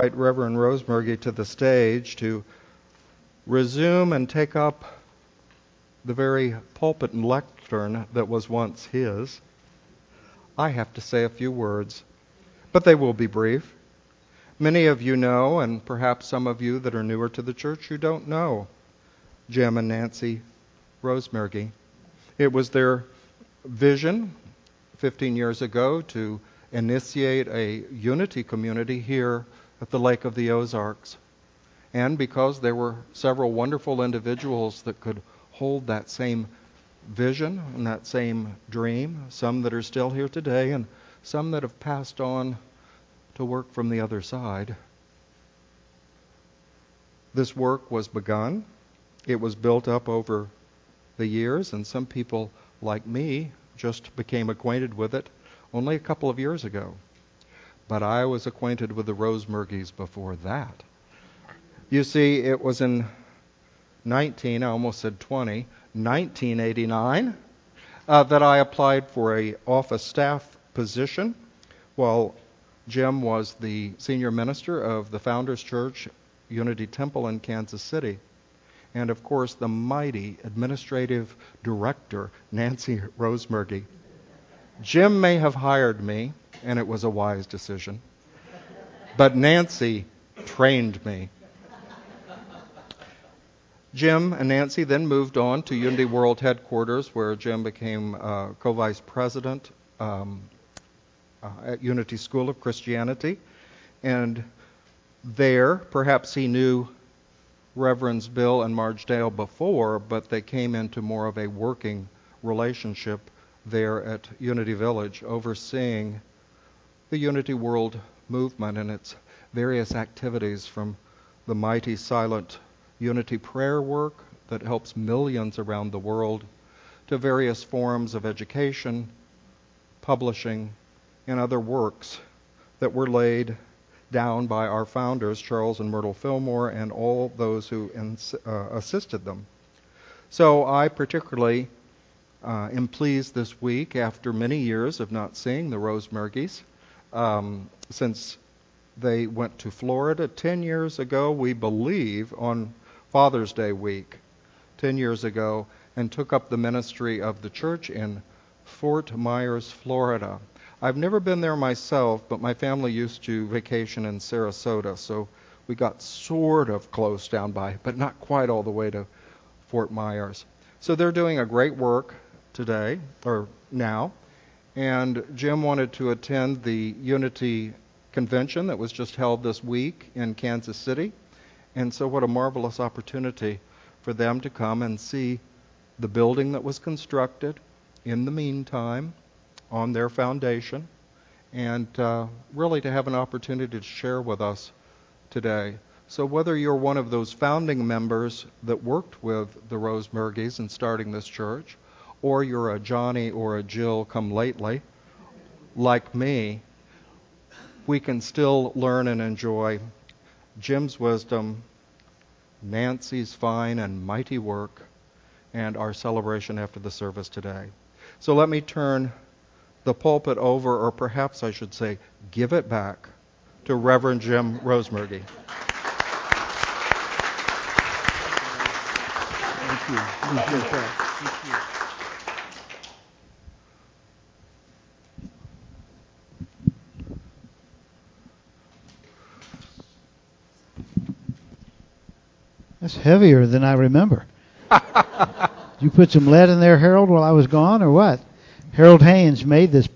invite Reverend Rosemergy to the stage to resume and take up the very pulpit and lectern that was once his. I have to say a few words, but they will be brief. Many of you know, and perhaps some of you that are newer to the church, you don't know Jim and Nancy Rosemergy. It was their vision 15 years ago to initiate a unity community here at the Lake of the Ozarks. And because there were several wonderful individuals that could hold that same vision and that same dream, some that are still here today and some that have passed on to work from the other side. This work was begun. It was built up over the years, and some people like me just became acquainted with it only a couple of years ago. But I was acquainted with the Rosemergys before that. You see, it was in 1989, that I applied for a office staff position while Jim was the senior minister of the Founders Church Unity Temple in Kansas City. And of course, the mighty administrative director, Nancy Rosemergy. Jim may have hired me, and it was a wise decision, but Nancy trained me. Jim and Nancy then moved on to Unity World Headquarters, where Jim became co-vice president at Unity School of Christianity. And there, perhaps he knew Reverends Bill and Marge Dale before, but they came into more of a working relationship there at Unity Village, overseeing the Unity World movement and its various activities, from the mighty silent unity prayer work that helps millions around the world to various forms of education, publishing, and other works that were laid down by our founders, Charles and Myrtle Fillmore, and all those who assisted them. So I particularly am pleased this week, after many years of not seeing the Rosemergys, since they went to Florida 10 years ago, we believe, on Father's Day week, 10 years ago, and took up the ministry of the church in Fort Myers, Florida. I've never been there myself, but my family used to vacation in Sarasota, so we got sort of close down by, but not quite all the way to Fort Myers. So they're doing a great work today, or now, and Jim wanted to attend the Unity Convention that was just held this week in Kansas City, and so what a marvelous opportunity for them to come and see the building that was constructed in the meantime on their foundation, and really to have an opportunity to share with us today. So whether you're one of those founding members that worked with the Rosemergys in starting this church, or you're a Johnny or a Jill come lately, like me, we can still learn and enjoy Jim's wisdom, Nancy's fine and mighty work, and our celebration after the service today. So let me turn the pulpit over, or perhaps I should say, give it back to Reverend Jim Rosemergy. Thank you. Thank you. Thank you. That's heavier than I remember. You put some lead in there, Harold, while I was gone, or what? Harold Haynes made this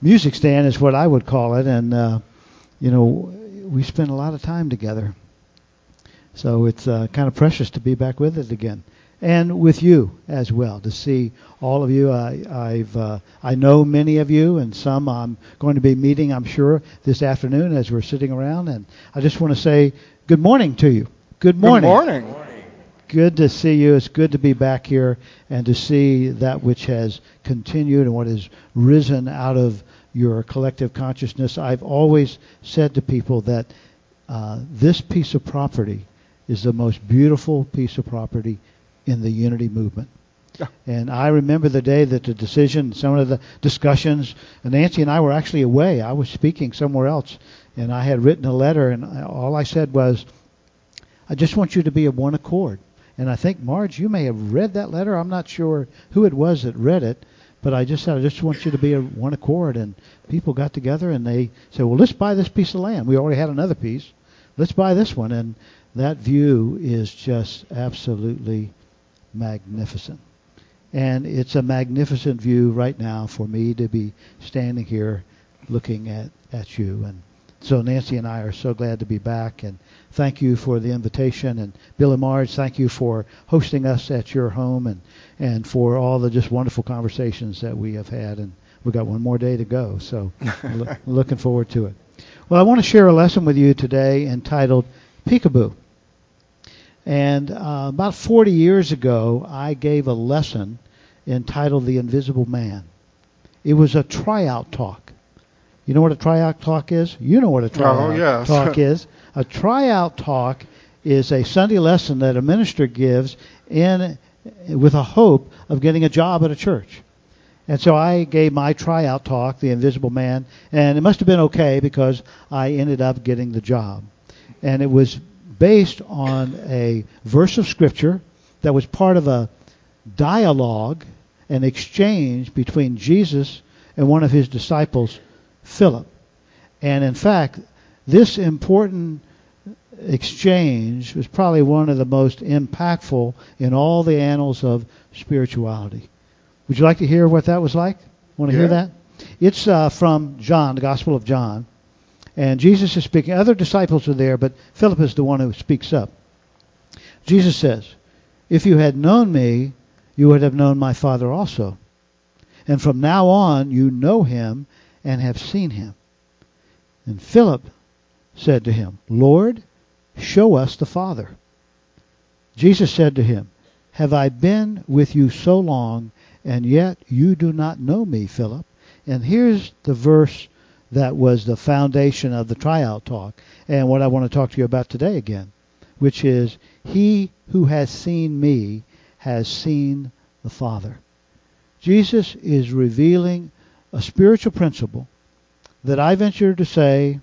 music stand, is what I would call it, and we spent a lot of time together. So it's kind of precious to be back with it again, and with you as well, to see all of you. I know many of you, and some I'm going to be meeting, I'm sure, this afternoon as we're sitting around, and I just want to say good morning to you. Good morning. Good morning. Good to see you. It's good to be back here and to see that which has continued and what has risen out of your collective consciousness. I've always said to people that this piece of property is the most beautiful piece of property in the unity movement. Yeah. And I remember the day that the decision, some of the discussions, and Nancy and I were actually away. I was speaking somewhere else And I had written a letter, and all I said was, I just want you to be of one accord. And I think, Marge, you may have read that letter. I'm not sure who it was that read it, but I just said, I just want you to be of one accord. And people got together, and they said, well, let's buy this piece of land. We already had another piece. Let's buy this one. And that view is just absolutely magnificent. And it's a magnificent view right now for me to be standing here looking at you. And so Nancy and I are so glad to be back. And thank you for the invitation. And Bill and Marge, thank you for hosting us at your home and for all the just wonderful conversations that we have had. And we've got one more day to go. So looking forward to it. Well, I want to share a lesson with you today entitled Peekaboo. And about 40 years ago, I gave a lesson entitled The Invisible Man. It was a tryout talk. You know what a tryout talk is? You know what a tryout talk is. A tryout talk is a Sunday lesson that a minister gives with a hope of getting a job at a church. And so I gave my tryout talk, The Invisible Man, and it must have been okay because I ended up getting the job. And it was based on a verse of Scripture that was part of a dialogue, an exchange between Jesus and one of his disciples, Philip. And in fact, this important exchange was probably one of the most impactful in all the annals of spirituality. Would you like to hear what that was like? Want to hear that? It's from John, the Gospel of John. And Jesus is speaking. Other disciples are there, but Philip is the one who speaks up. Jesus says, if you had known me, you would have known my Father also. And from now on, you know him and have seen him. And Philip said to him, Lord, show us the Father. Jesus said to him, have I been with you so long, and yet you do not know me, Philip? And here's the verse that was the foundation of the tryout talk, and what I want to talk to you about today again, which is, he who has seen me has seen the Father. Jesus is revealing a spiritual principle that I venture to say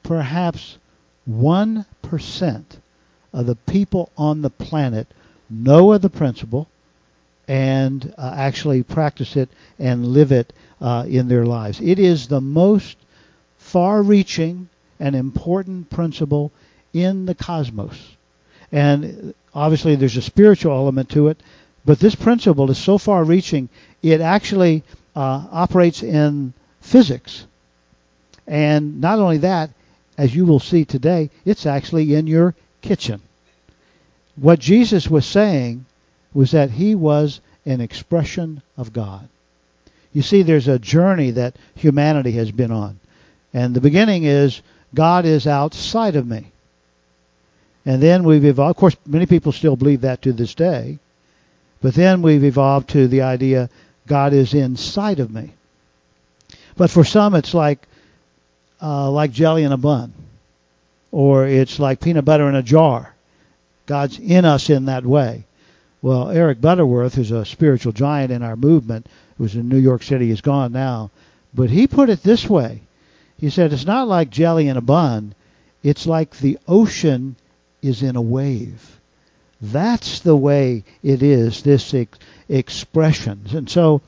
perhaps 1% of the people on the planet know of the principle and actually practice it and live it in their lives. It is the most far-reaching and important principle in the cosmos. And obviously there's a spiritual element to it, but this principle is so far-reaching, it actually operates in physics. And not only that, as you will see today, it's actually in your kitchen. What Jesus was saying was that he was an expression of God. You see, there's a journey that humanity has been on. And the beginning is, God is outside of me. And then we've evolved. Of course, many people still believe that to this day. But then we've evolved to the idea, God is inside of me. But for some, it's like jelly in a bun. Or it's like peanut butter in a jar. God's in us in that way. Well, Eric Butterworth, who's a spiritual giant in our movement, who was in New York City, is gone now. But he put it this way. He said, it's not like jelly in a bun. It's like the ocean is in a wave. That's the way it is, this expression. And so,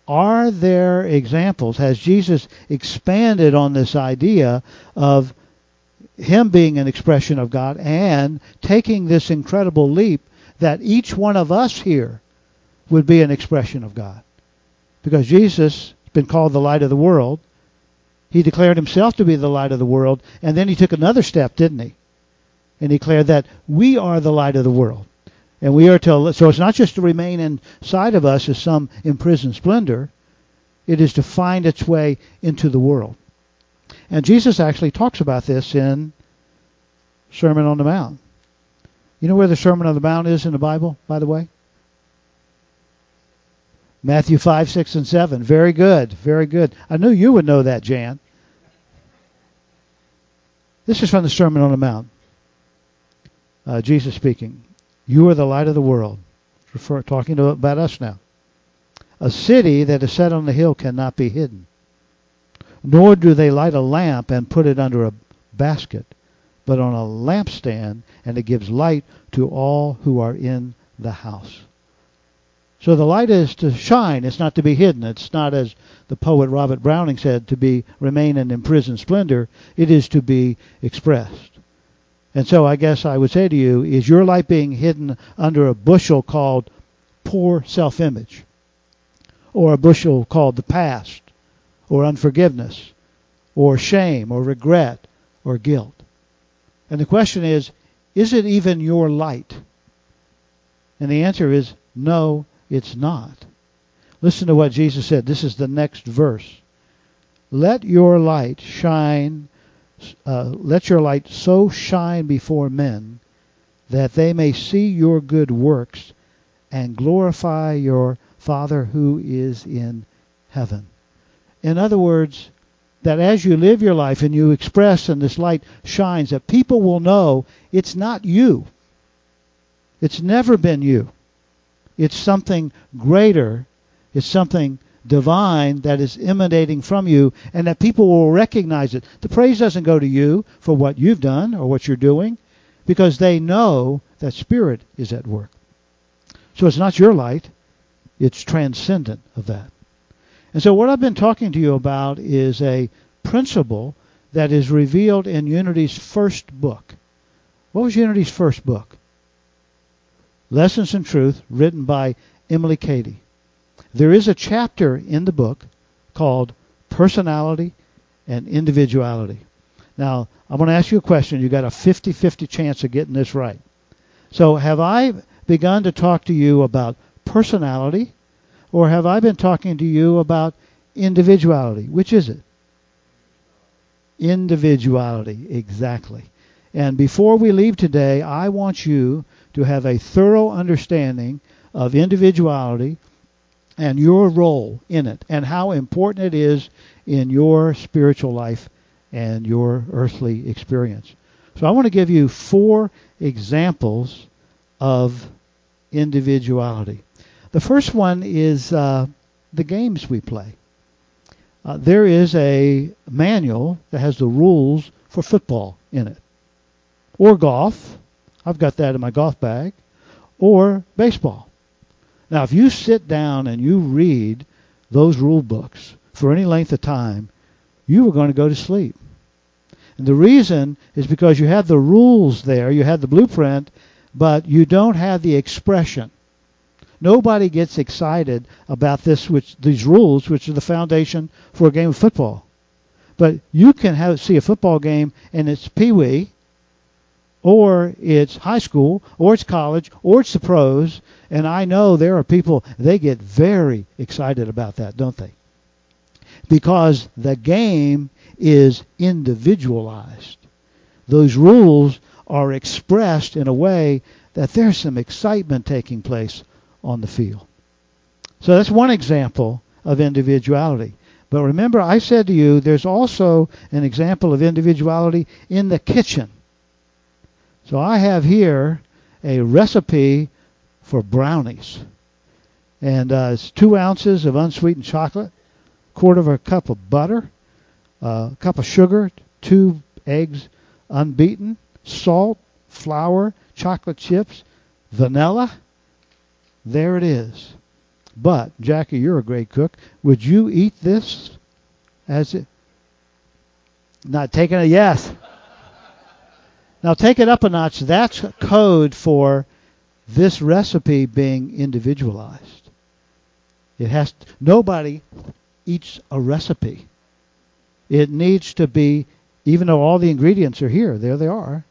are there examples? Has Jesus expanded on this idea of him being an expression of God and taking this incredible leap that each one of us here would be an expression of God? Because Jesus has been called the light of the world. He declared himself to be the light of the world, and then he took another step, didn't he? And he declared that we are the light of the world. And we are to, so it's not just to remain inside of us as some imprisoned splendor. It is to find its way into the world. And Jesus actually talks about this in Sermon on the Mount. You know where the Sermon on the Mount is in the Bible, by the way? Matthew 5, 6, and 7. Very good. Very good. I knew you would know that, Jan. This is from the Sermon on the Mount. Jesus speaking. You are the light of the world. Talking about us now. A city that is set on the hill cannot be hidden. Nor do they light a lamp and put it under a basket, but on a lampstand, and it gives light to all who are in the house. So the light is to shine. It's not to be hidden. It's not, as the poet Robert Browning said, to remain in imprisoned splendor. It is to be expressed. And so I guess I would say to you, is your light being hidden under a bushel called poor self-image, or a bushel called the past, or unforgiveness, or shame, or regret, or guilt? And the question is it even your light? And the answer is no, it's not. Listen to what Jesus said. This is the next verse. Let your light shine. Let your light so shine before men that they may see your good works and glorify your Father who is in heaven. In other words, that as you live your life and you express and this light shines, that people will know it's not you. It's never been you. It's something greater. It's something divine that is emanating from you, and that people will recognize it. The praise doesn't go to you for what you've done or what you're doing, because they know that Spirit is at work. So it's not your light. It's transcendent of that. And so what I've been talking to you about is a principle that is revealed in Unity's first book. What was Unity's first book? Lessons in Truth, written by Emily Cady. There is a chapter in the book called Personality and Individuality. Now, I'm going to ask you a question. You got a 50-50 chance of getting this right. So have I begun to talk to you about personality, or have I been talking to you about individuality? Which is it? Individuality, exactly. And before we leave today, I want you to have a thorough understanding of individuality and your role in it, and how important it is in your spiritual life and your earthly experience. So I want to give you 4 examples of individuality. The first one is the games we play. There is a manual that has the rules for football in it, or golf. I've got that in my golf bag, or baseball. Now, if you sit down and you read those rule books for any length of time, you are going to go to sleep. And the reason is because you have the rules there, you have the blueprint, but you don't have the expression. Nobody gets excited about these rules, which are the foundation for a game of football. But you can see a football game, and it's peewee, or it's high school, or it's college, or it's the pros, and I know there are people, they get very excited about that, don't they? Because the game is individualized. Those rules are expressed in a way that there's some excitement taking place on the field. So that's one example of individuality. But remember, I said to you, there's also an example of individuality in the kitchen. So I have here a recipe for brownies. And it's 2 ounces of unsweetened chocolate, 1/4 cup of butter, a cup of sugar, 2 eggs unbeaten, salt, flour, chocolate chips, vanilla. There it is. But, Jackie, you're a great cook. Would you eat this as it? Not taking a yes. Now take it up a notch. That's code for this recipe being individualized. Nobody eats a recipe. It needs to be, even though all the ingredients are here, there they are,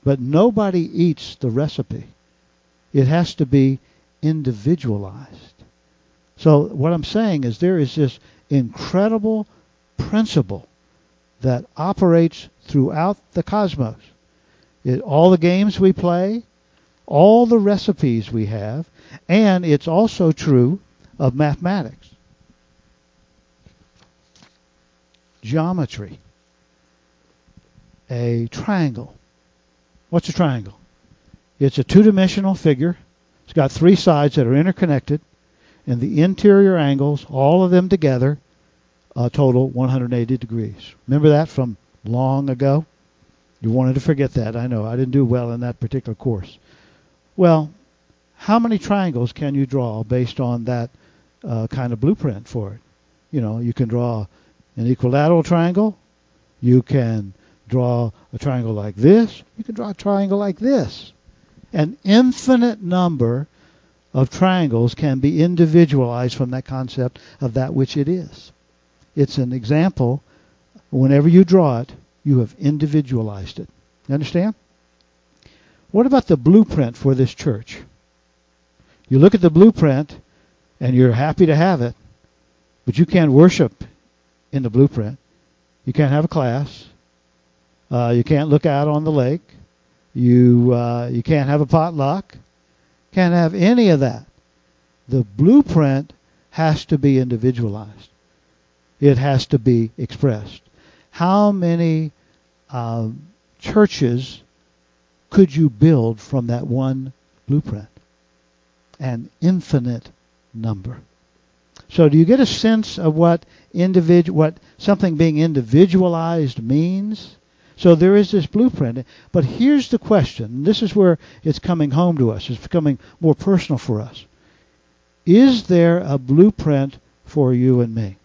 but nobody eats the recipe. It has to be individualized. So what I'm saying is there is this incredible principle that operates throughout the cosmos. All the games we play, all the recipes we have, and it's also true of mathematics. Geometry. A triangle. What's a triangle? It's a 2-dimensional figure. It's got 3 sides that are interconnected, and the interior angles, all of them together, total 180 degrees. Remember that from long ago? You wanted to forget that. I know. I didn't do well in that particular course. Well, how many triangles can you draw based on that kind of blueprint for it? You know, you can draw an equilateral triangle. You can draw a triangle like this. You can draw a triangle like this. An infinite number of triangles can be individualized from that concept of that which it is. It's an example. Whenever you draw it, you have individualized it. You understand? What about the blueprint for this church? You look at the blueprint and you're happy to have it, but you can't worship in the blueprint. You can't have a class. You can't look out on the lake. You can't have a potluck. Can't have any of that. The blueprint has to be individualized. It has to be expressed. How many churches could you build from that one blueprint? An infinite number. So do you get a sense of what something being individualized means? So there is this blueprint. But here's the question. This is where it's coming home to us. It's becoming more personal for us. Is there a blueprint for you and me?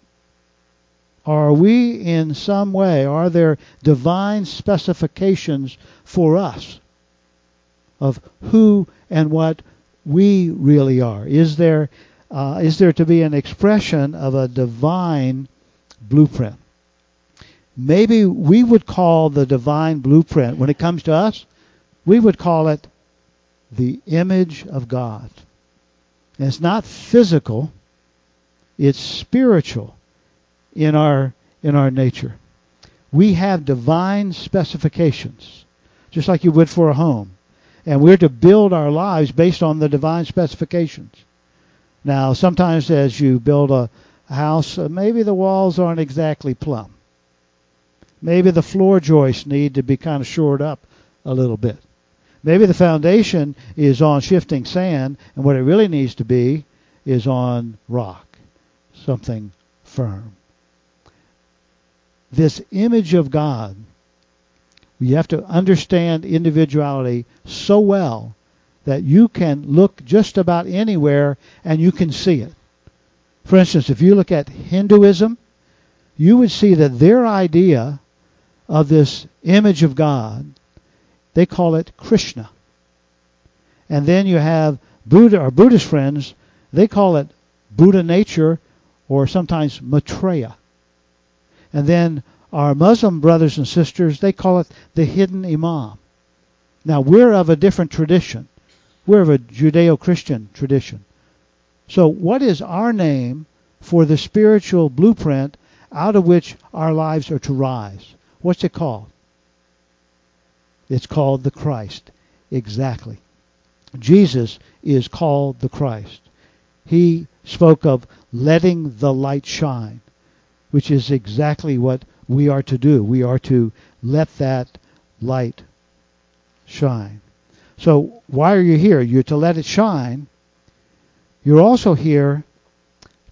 Are we in some way, are there divine specifications for us of who and what we really are? Is there to be an expression of a divine blueprint? Maybe we would call the divine blueprint, when it comes to us, we would call it the image of God. And it's not physical, it's spiritual in our nature. We have divine specifications, just like you would for a home. And we're to build our lives based on the divine specifications. Now, sometimes as you build a house, maybe the walls aren't exactly plumb. Maybe the floor joists need to be kind of shored up a little bit. Maybe the foundation is on shifting sand, and what it really needs to be is on rock, something firm. This image of God, you have to understand individuality so well that you can look just about anywhere and you can see it. For instance, if you look at Hinduism, you would see that their idea of this image of God, they call it Krishna. And then you have Buddha, or Buddhist friends, they call it Buddha nature, or sometimes Maitreya. And then our Muslim brothers and sisters, they call it the hidden Imam. Now, we're of a different tradition. We're of a Judeo-Christian tradition. So what is our name for the spiritual blueprint out of which our lives are to rise? What's it called? It's called the Christ. Exactly. Jesus is called the Christ. He spoke of letting the light shine, which is exactly what we are to do. We are to let that light shine. So why are you here? You're to let it shine. You're also here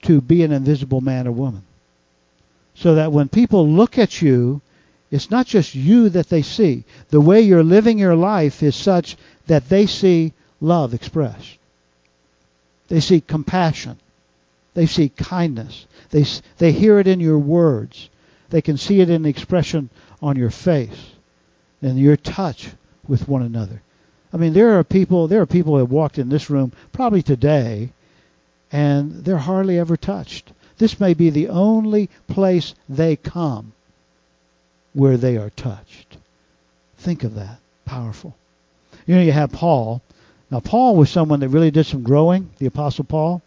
to be an invisible man or woman. So that when people look at you, it's not just you that they see. The way you're living your life is such that they see love expressed. They see compassion. They see kindness. They hear it in your words. They can see it in the expression on your face and your touch with one another. I mean, there are people who have walked in this room probably today, and they're hardly ever touched. This may be the only place they come where they are touched. Think of that. Powerful. You know, you have Paul. Now, Paul was someone that really did some growing, the Apostle Paul.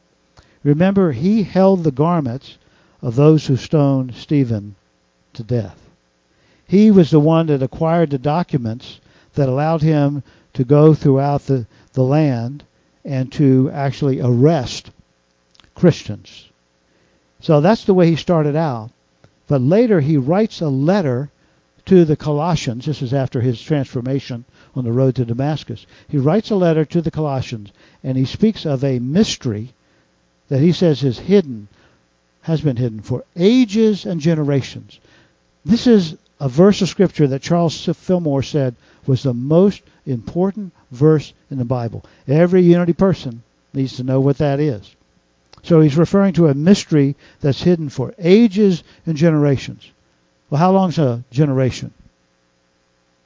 Remember, he held the garments of those who stoned Stephen to death. He was the one that acquired the documents that allowed him to go throughout the land and to actually arrest Christians. So that's the way he started out. But later he writes a letter to the Colossians. This is after his transformation on the road to Damascus. He writes a letter to the Colossians, and he speaks of a mystery that he says is hidden has been hidden for ages and generations. This is a verse of Scripture that Charles Fillmore said was the most important verse in the Bible. Every Unity person needs to know what that is. So he's referring to a mystery that's hidden for ages and generations. Well, how long's a generation?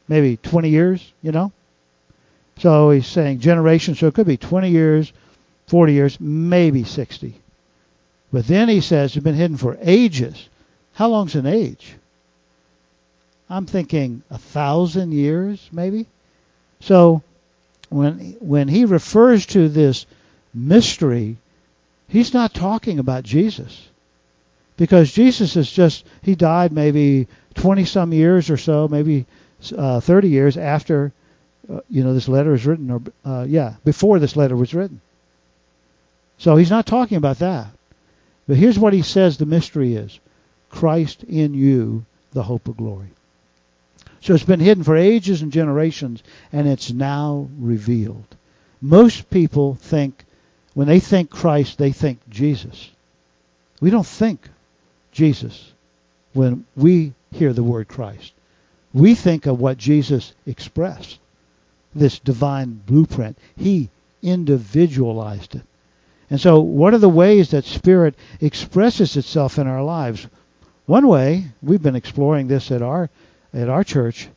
Maybe 20 years, So he's saying generation, so it could be 20 years, 40 years, maybe 60. But then he says it's been hidden for ages. How long's an age? I'm thinking 1,000 years, maybe. So when he refers to this mystery, he's not talking about Jesus. Because Jesus is he died maybe 20-some years or so, maybe 30 years after, this letter was written, before this letter was written. So he's not talking about that. But here's what he says the mystery is. Christ in you, the hope of glory. So it's been hidden for ages and generations, and it's now revealed. Most people think, when they think Christ, they think Jesus. We don't think Jesus when we hear the word Christ. We think of what Jesus expressed, this divine blueprint. He individualized it. And so what are the ways that Spirit expresses itself in our lives? One way, we've been exploring this at our church,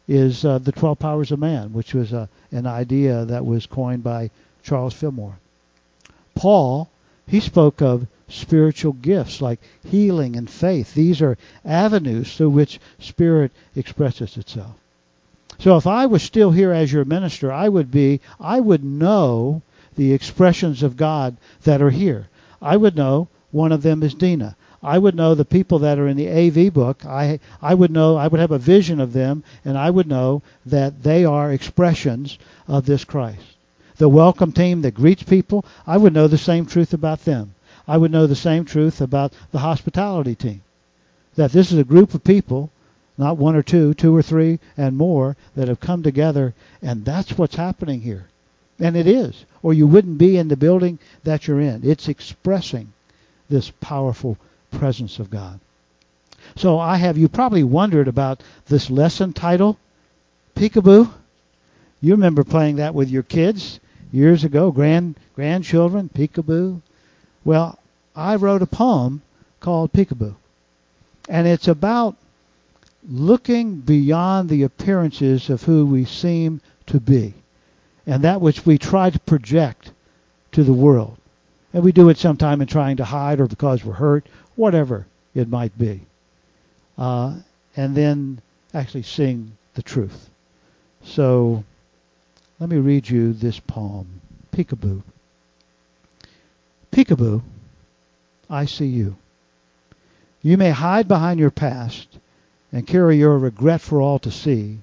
is the 12 powers of man, which was an idea that was coined by Charles Fillmore. Paul, he spoke of spiritual gifts like healing and faith. These are avenues through which Spirit expresses itself. So if I was still here as your minister, I would know the expressions of God that are here. I would know one of them is Dina. I would know the people that are in the AV book. I would have a vision of them, and I would know that they are expressions of this Christ. The welcome team that greets people, I would know the same truth about them. I would know the same truth about the hospitality team. That this is a group of people, not one or two or three and more, that have come together, and that's what's happening here. And it is, or you wouldn't be in the building that you're in. It's expressing this powerful presence of God. So you probably wondered about this lesson title, Peekaboo. You remember playing that with your kids years ago, grandchildren, Peekaboo. Well, I wrote a poem called Peekaboo. And it's about looking beyond the appearances of who we seem to be, and that which we try to project to the world. And we do it sometime in trying to hide or because we're hurt, whatever it might be. And then actually sing the truth. So let me read you this poem, Peekaboo. Peekaboo, I see you. You may hide behind your past and carry your regret for all to see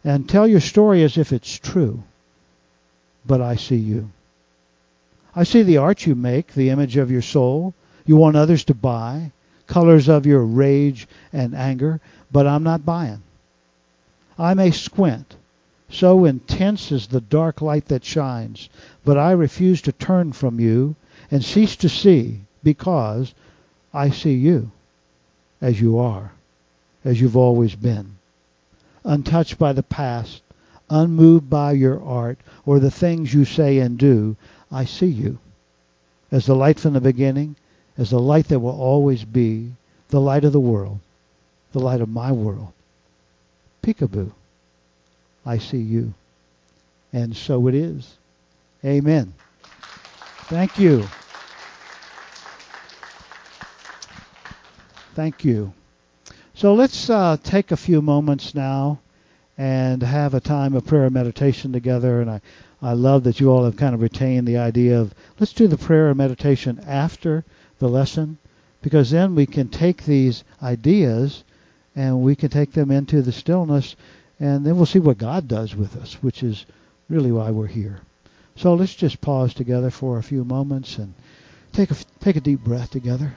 and tell your story as if it's true. But I see you. I see the art you make, the image of your soul. You want others to buy, colors of your rage and anger, but I'm not buying. I may squint, so intense is the dark light that shines, but I refuse to turn from you and cease to see, because I see you as you are, as you've always been, untouched by the past, unmoved by your art or the things you say and do. I see you as the light from the beginning, as the light that will always be, the light of the world, the light of my world. Peekaboo, I see you. And so it is. Amen. Thank you. Thank you. So let's take a few moments now and have a time of prayer and meditation together. And I love that you all have kind of retained the idea of let's do the prayer and meditation after the lesson, because then we can take these ideas and we can take them into the stillness, and then we'll see what God does with us, which is really why we're here. So let's just pause together for a few moments and take a deep breath together.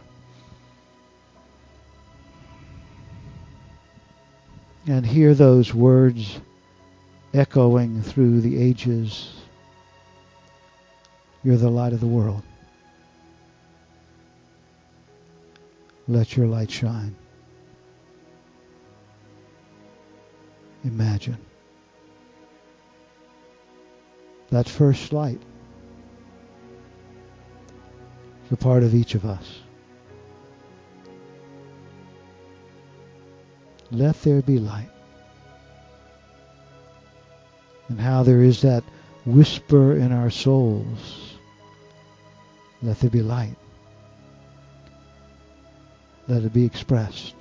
And hear those words echoing through the ages. You're the light of the world. Let your light shine. Imagine that first light is a part of each of us. Let there be light. And how there is that whisper in our souls. Let there be light. Let it be expressed.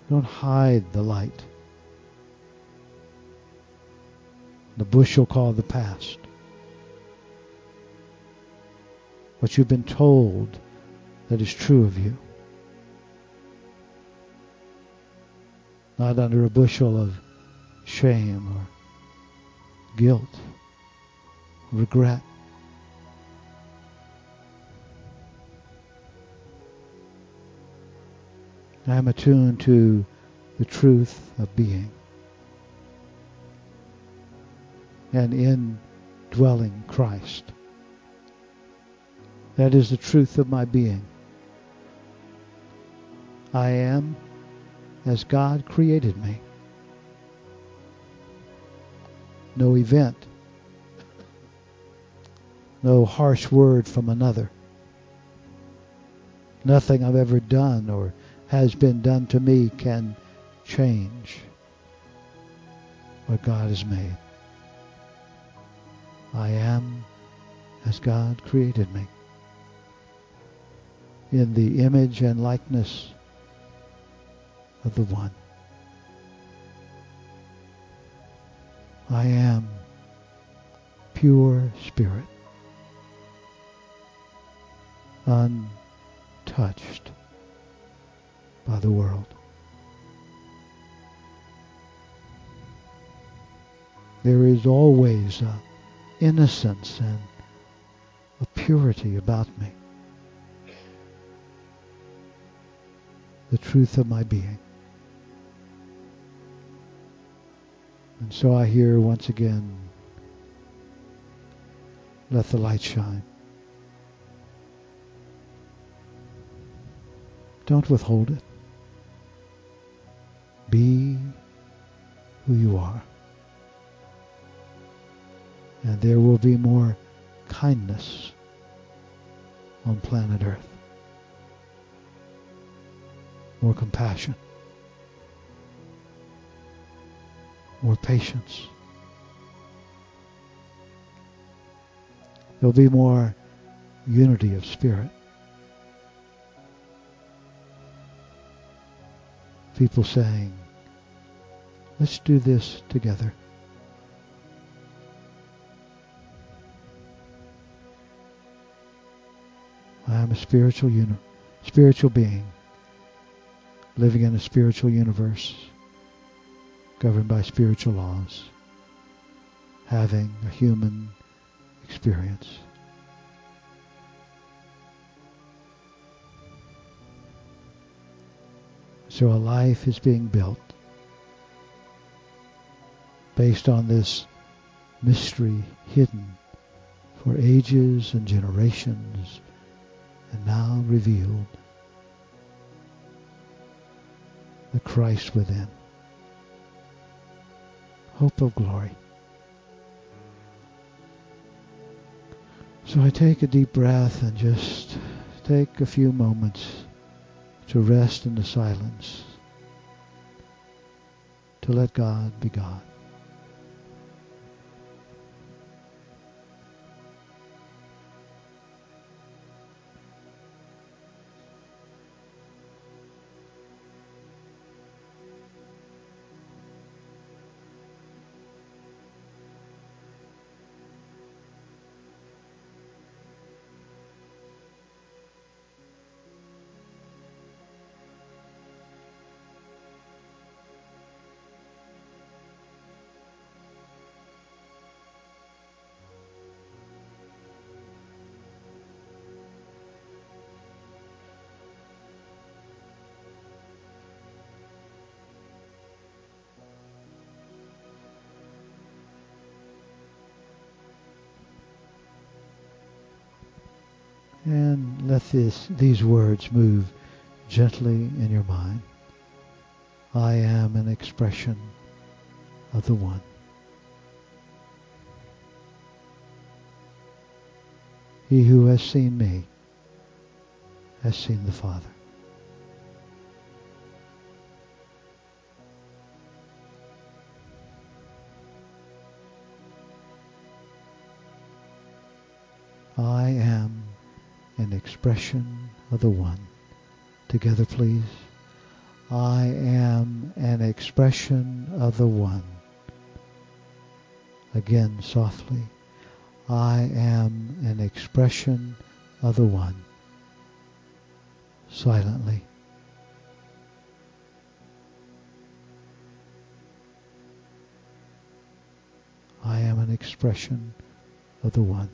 Don't hide the light. The bush you'll call the past. What you've been told that is true of you. Not under a bushel of shame or guilt, regret. I am attuned to the truth of being and indwelling Christ. That is the truth of my being. I am as God created me. No event, no harsh word from another, nothing I've ever done or has been done to me can change what God has made. I am as God created me, in the image and likeness of the One. I am pure spirit, untouched by the world. There is always an innocence and a purity about me. The truth of my being. And so I hear once again, let the light shine. Don't withhold it. Be who you are. And there will be more kindness on planet Earth. More compassion. More patience. There'll be more unity of spirit. People saying, let's do this together. I am a spiritual being, living in a spiritual universe, governed by spiritual laws, having a human experience. So a life is being built based on this mystery hidden for ages and generations, and now revealed, the Christ within. Hope of glory. So I take a deep breath and just take a few moments to rest in the silence, to let God be God. And let these words move gently in your mind. I am an expression of the One. He who has seen me has seen the Father. I am an expression of the One. Together, please. I am an expression of the One. Again, softly. I am an expression of the One. Silently. I am an expression of the One.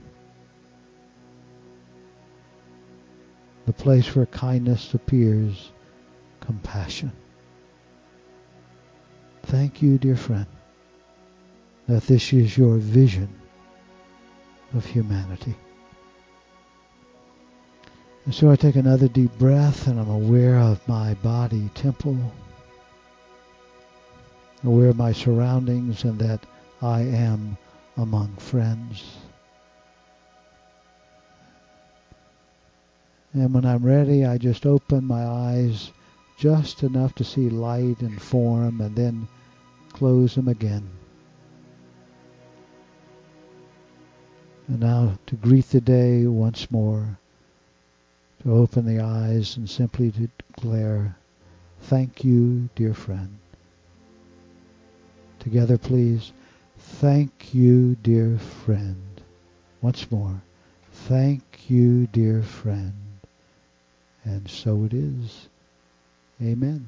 The place where kindness appears, compassion. Thank you, dear friend, that this is your vision of humanity. And so I take another deep breath, and I'm aware of my body temple, aware of my surroundings, and that I am among friends. And when I'm ready, I just open my eyes just enough to see light and form, and then close them again. And now to greet the day once more, to open the eyes and simply to declare, thank you, dear friend. Together, please. Thank you, dear friend. Once more. Thank you, dear friend. And so it is. Amen.